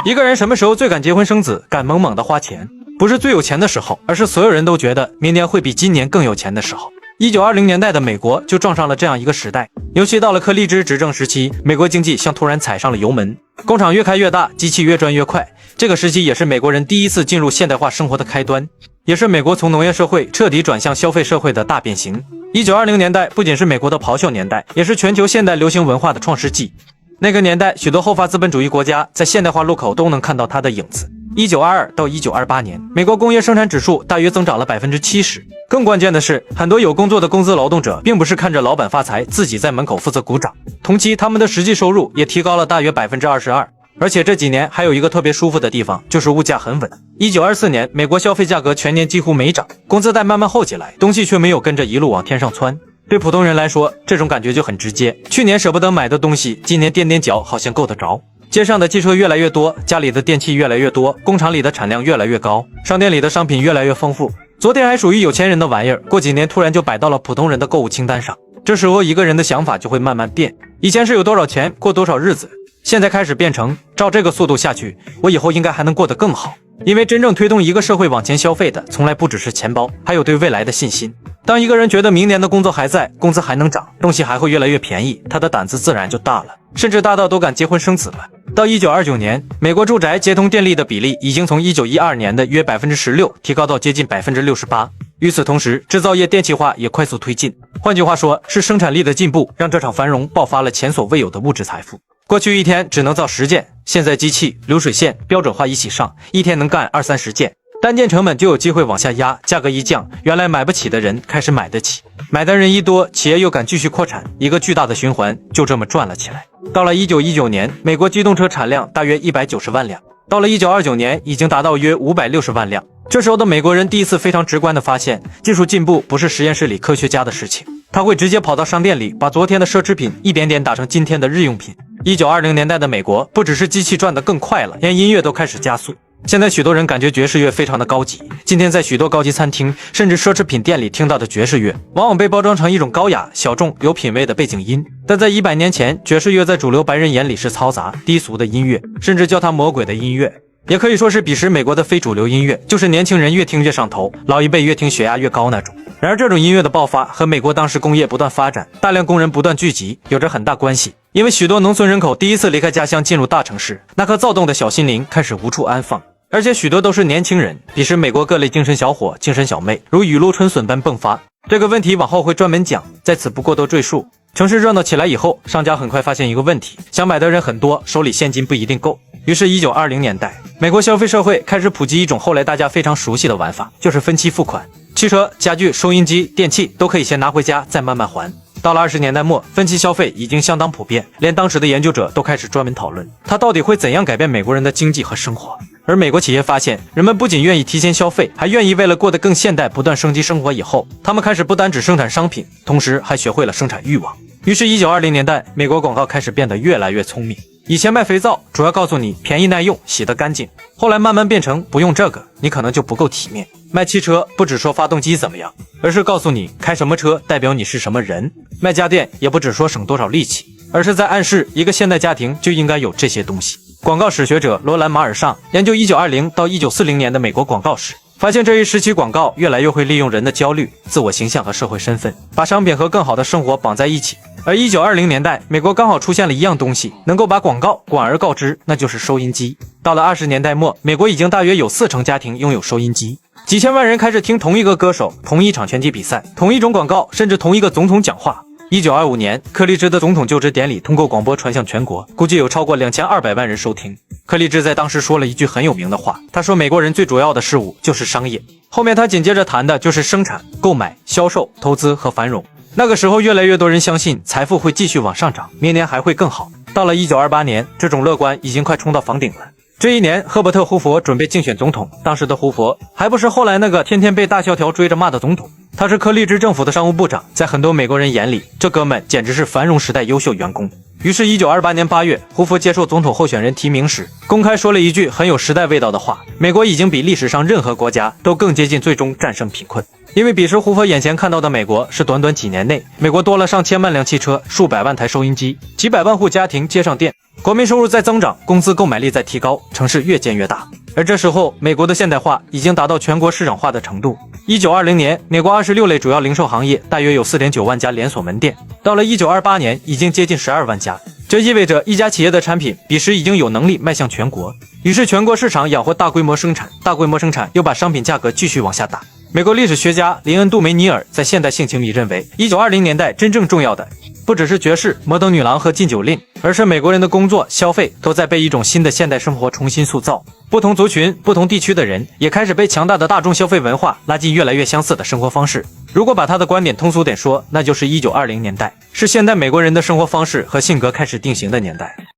一个人什么时候最敢结婚生子，敢猛猛的花钱？不是最有钱的时候，而是所有人都觉得明年会比今年更有钱的时候。1920年代的美国就撞上了这样一个时代，尤其到了柯立芝执政时期，美国经济像突然踩上了油门，工厂越开越大，机器越转越快。这个时期也是美国人第一次进入现代化生活的开端，也是美国从农业社会彻底转向消费社会的大变形。1920年代不仅是美国的咆哮年代，也是全球现代流行文化的创世纪。那个年代，许多后发资本主义国家在现代化路口都能看到它的影子。1922到1928年，美国工业生产指数大约增长了70%。更关键的是，很多有工作的工资劳动者并不是看着老板发财，自己在门口负责鼓掌。同期，他们的实际收入也提高了大约22%。而且这几年还有一个特别舒服的地方，就是物价很稳。1924年，美国消费价格全年几乎没涨，工资带慢慢厚起来，东西却没有跟着一路往天上窜。对普通人来说，这种感觉就很直接。去年舍不得买的东西，今年垫垫脚好像够得着。街上的汽车越来越多，家里的电器越来越多，工厂里的产量越来越高，商店里的商品越来越丰富。昨天还属于有钱人的玩意儿，过几年突然就摆到了普通人的购物清单上。这时候一个人的想法就会慢慢变，以前是有多少钱过多少日子，现在开始变成照这个速度下去，我以后应该还能过得更好。因为真正推动一个社会往前消费的，从来不只是钱包，还有对未来的信心。当一个人觉得明年的工作还在，工资还能涨，东西还会越来越便宜，他的胆子自然就大了，甚至大到都敢结婚生子了。到1929年，美国住宅接通电力的比例已经从1912年的约16%提高到接近68%。与此同时，制造业电气化也快速推进。换句话说，是生产力的进步让这场繁荣爆发了前所未有的物质财富。过去一天只能造10件，现在机器、流水线、标准化一起上，一天能干20-30件，单件成本就有机会往下压，价格一降，原来买不起的人开始买得起，买的人一多，企业又敢继续扩产，一个巨大的循环就这么转了起来。到了1919年，美国机动车产量大约190万辆，到了1929年已经达到约560万辆。这时候的美国人第一次非常直观地发现，技术进步不是实验室里科学家的事情，他会直接跑到商店里，把昨天的奢侈品一点点打成今天的日用品。1920年代的美国，不只是机器转得更快了，连音乐都开始加速。现在许多人感觉爵士乐非常的高级，今天在许多高级餐厅甚至奢侈品店里听到的爵士乐，往往被包装成一种高雅、小众、有品位的背景音。但在100年前，爵士乐在主流白人眼里是嘈杂、低俗的音乐，甚至叫它魔鬼的音乐。也可以说是彼时美国的非主流音乐，就是年轻人越听越上头，老一辈越听血压越高那种。然而这种音乐的爆发和美国当时工业不断发展，大量工人不断聚集有着很大关系。因为许多农村人口第一次离开家乡进入大城市，那颗躁动的小心灵开始无处安放，而且许多都是年轻人。彼时美国各类精神小伙、精神小妹如雨露春笋般迸发。这个问题往后会专门讲，在此不过多赘述。城市热闹起来以后，商家很快发现一个问题，想买的人很多，手里现金不一定够。于是1920年代，美国消费社会开始普及一种后来大家非常熟悉的玩法，就是分期付款。汽车、家具、收音机、电器都可以先拿回家，再慢慢还。到了20年代末，分期消费已经相当普遍，连当时的研究者都开始专门讨论，它到底会怎样改变美国人的经济和生活。而美国企业发现，人们不仅愿意提前消费，还愿意为了过得更现代不断升级生活以后，他们开始不单只生产商品，同时还学会了生产欲望。于是1920年代，美国广告开始变得越来越聪明。以前卖肥皂主要告诉你便宜耐用，洗得干净，后来慢慢变成不用这个你可能就不够体面。卖汽车不只说发动机怎么样，而是告诉你开什么车代表你是什么人。卖家电也不只说省多少力气，而是在暗示一个现代家庭就应该有这些东西。广告史学者罗兰·马尔尚研究1920到1940年的美国广告史，发现这一时期广告越来越会利用人的焦虑、自我形象和社会身份，把商品和更好的生活绑在一起。而1920年代，美国刚好出现了一样东西，能够把广告广而告之，那就是收音机。到了20年代末，美国已经大约有40%家庭拥有收音机，几千万人开始听同一个歌手、同一场拳击比赛、同一种广告，甚至同一个总统讲话。1925年，柯立芝的总统就职典礼通过广播传向全国，估计有超过2200万人收听。柯立芝在当时说了一句很有名的话，他说美国人最主要的事物就是商业。后面他紧接着谈的就是生产、购买、销售、投资和繁荣。那个时候越来越多人相信财富会继续往上涨，明年还会更好。到了1928年，这种乐观已经快冲到房顶了。这一年，赫伯特·胡佛准备竞选总统，当时的胡佛还不是后来那个天天被大萧条追着骂的总统，他是柯立芝政府的商务部长。在很多美国人眼里，这哥们简直是繁荣时代优秀员工。于是1928年8月，胡佛接受总统候选人提名时，公开说了一句很有时代味道的话：美国已经比历史上任何国家都更接近最终战胜贫困。因为彼时胡佛眼前看到的美国是短短几年内，美国多了上千万辆汽车、数百万台收音机、几百万户家庭接上电，国民收入在增长，工资购买力在提高，城市越建越大。而这时候，美国的现代化已经达到全国市场化的程度。1920年，美国26类主要零售行业大约有 4.9 万家连锁门店，到了1928年，已经接近12万家。这意味着一家企业的产品彼时已经有能力迈向全国，于是全国市场养活大规模生产，大规模生产又把商品价格继续往下打。美国历史学家林恩·杜梅尼尔在《现代性情》里认为，1920年代真正重要的不只是爵士、摩登女郎和禁酒令，而是美国人的工作、消费都在被一种新的现代生活重新塑造。不同族群、不同地区的人也开始被强大的大众消费文化拉近越来越相似的生活方式。如果把他的观点通俗点说，那就是1920年代是现代美国人的生活方式和性格开始定型的年代。